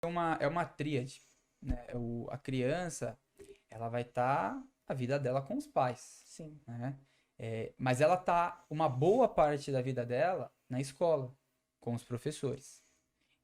É uma tríade, né? A criança, ela vai estar a vida dela com os pais, Sim. né? Mas ela tá uma boa parte da vida dela na escola, com os professores.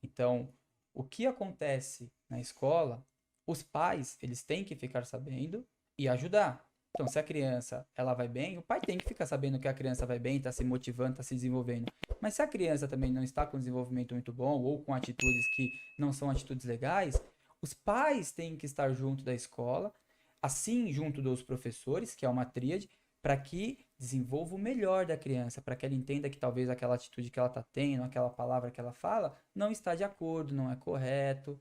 Então, o que acontece na escola, os pais, eles têm que ficar sabendo e ajudar. Então, se a criança, ela vai bem, o pai tem que ficar sabendo que a criança vai bem, está se motivando, está se desenvolvendo. Mas se a criança também não está com desenvolvimento muito bom ou com atitudes que não são atitudes legais, os pais têm que estar junto da escola, assim junto dos professores, que é uma tríade, para que desenvolva o melhor da criança, para que ela entenda que talvez aquela atitude que ela está tendo, aquela palavra que ela fala, não está de acordo, não é correto.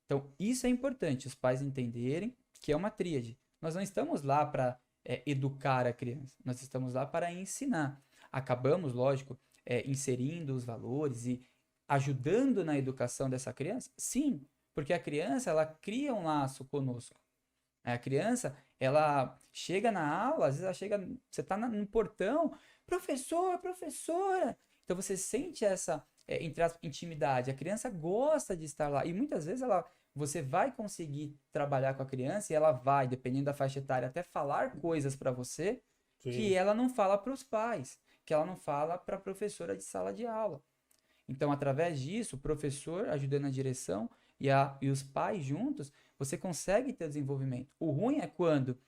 Então, isso é importante, os pais entenderem que é uma tríade. Nós não estamos lá para educar a criança, nós estamos lá para ensinar. Acabamos, lógico, inserindo os valores e ajudando na educação dessa criança? Sim, porque a criança ela cria um laço conosco. A criança, ela chega na aula, às vezes ela chega, você está no portão, professor, professora. Então você sente essa, entre aspas, intimidade. A criança gosta de estar lá. E muitas vezes você vai conseguir trabalhar com a criança e ela vai, dependendo da faixa etária, até falar coisas para você que Sim. ela não fala para os pais, que ela não fala para a professora de sala de aula. Então, através disso, o professor ajudando a direção e os pais juntos, você consegue ter desenvolvimento. O ruim é quando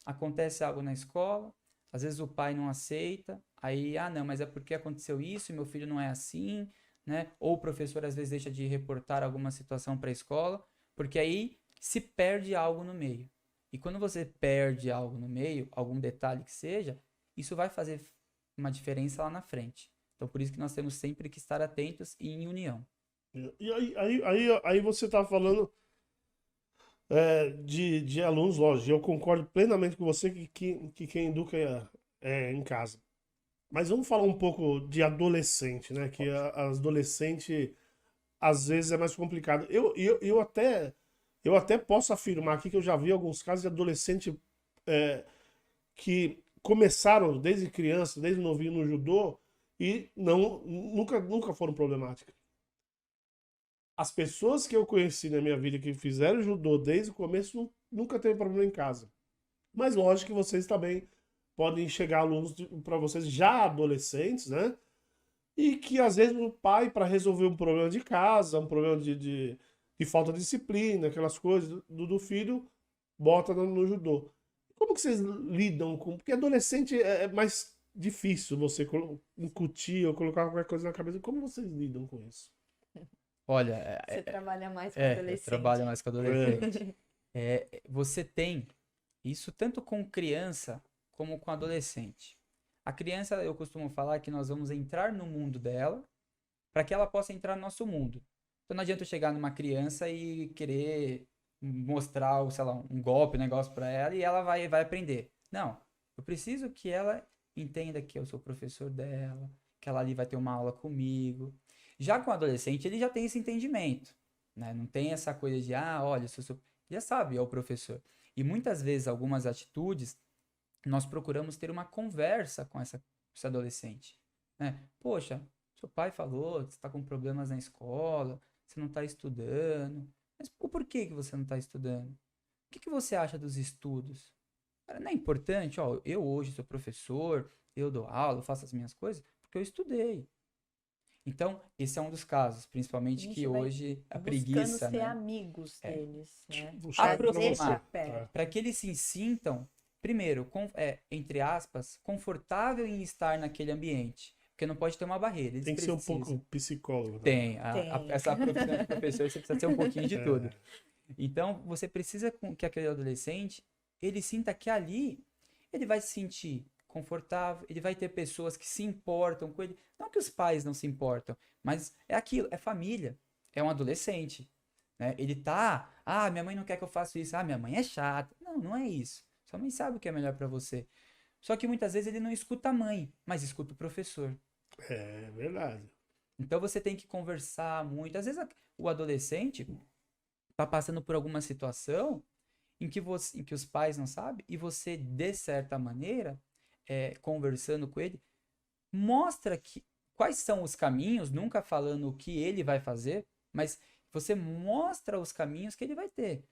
acontece algo na escola, às vezes o pai não aceita, aí, não, mas é porque aconteceu isso e meu filho não é assim, né? Ou o professor às vezes deixa de reportar alguma situação para a escola, porque aí se perde algo no meio. E quando você perde algo no meio, algum detalhe que seja, isso vai fazer uma diferença lá na frente. Então, por isso que nós temos sempre que estar atentos e em união. E aí você tá falando de alunos, lógico, eu concordo plenamente com você que quem educa é em casa. Mas vamos falar um pouco de adolescente, né? Que as adolescente às vezes é mais complicado. Eu até posso afirmar aqui que eu já vi alguns casos de adolescente é, que começaram desde criança, desde novinho no judô e nunca foram problemáticas. As pessoas que eu conheci na minha vida que fizeram judô desde o começo nunca teve problema em casa. Mas lógico que vocês também podem chegar alunos para vocês já adolescentes, né? E que às vezes o pai, para resolver um problema de casa, um problema de falta de disciplina, aquelas coisas do filho, bota no judô. Como que vocês lidam com. Porque adolescente é mais difícil você incutir ou colocar qualquer coisa na cabeça. Como vocês lidam com isso? Olha, Você trabalha mais com eu trabalho adolescente. mais com É, adolescente. Você tem isso tanto com criança como com adolescente. A criança, eu costumo falar que nós vamos entrar no mundo dela para que ela possa entrar no nosso mundo. Então não adianta eu chegar numa criança e querer mostrar, sei lá, um golpe, um negócio para ela e ela vai aprender. Não, eu preciso que ela entenda que eu sou o professor dela, que ela ali vai ter uma aula comigo. Já com o adolescente, ele já tem esse entendimento, né? Não tem essa coisa de, olha, eu sou... já sabe, é o professor. E muitas vezes, algumas atitudes, nós procuramos ter uma conversa com esse adolescente, né? Poxa, seu pai falou que você está com problemas na escola, você não está estudando. Mas o porquê que você não está estudando? O que você acha dos estudos? Cara, não é importante, ó, eu hoje sou professor, eu dou aula, eu faço as minhas coisas, porque eu estudei. Então, esse é um dos casos, A principalmente que gente vai hoje a buscando preguiça, ser né? amigos É, deles, né? vou chegar aqui pra Deixa você. aproximar, perto. para que eles se sintam, primeiro, entre aspas, confortável em estar naquele ambiente. Porque não pode ter uma barreira, eles Tem que ser um pouco precisam. psicólogo também. Tem, Tem. essa profissão de professor, você precisa ser um pouquinho de tudo. É, Então, você precisa que aquele adolescente, ele sinta que ali, ele vai se sentir confortável, ele vai ter pessoas que se importam com ele. Não que os pais não se importam, mas é aquilo, é família, é um adolescente, né? Ele tá, minha mãe não quer que eu faça isso, minha mãe é chata. Não, não é isso. Sua mãe sabe o que é melhor para você. Só que muitas vezes ele não escuta a mãe, mas escuta o professor. é verdade. Então você tem que conversar muito. Às vezes o adolescente tá passando por alguma situação em que os pais não sabem, e você, de certa maneira, conversando com ele, mostra quais são os caminhos, nunca falando o que ele vai fazer, mas Você mostra os caminhos que ele vai ter.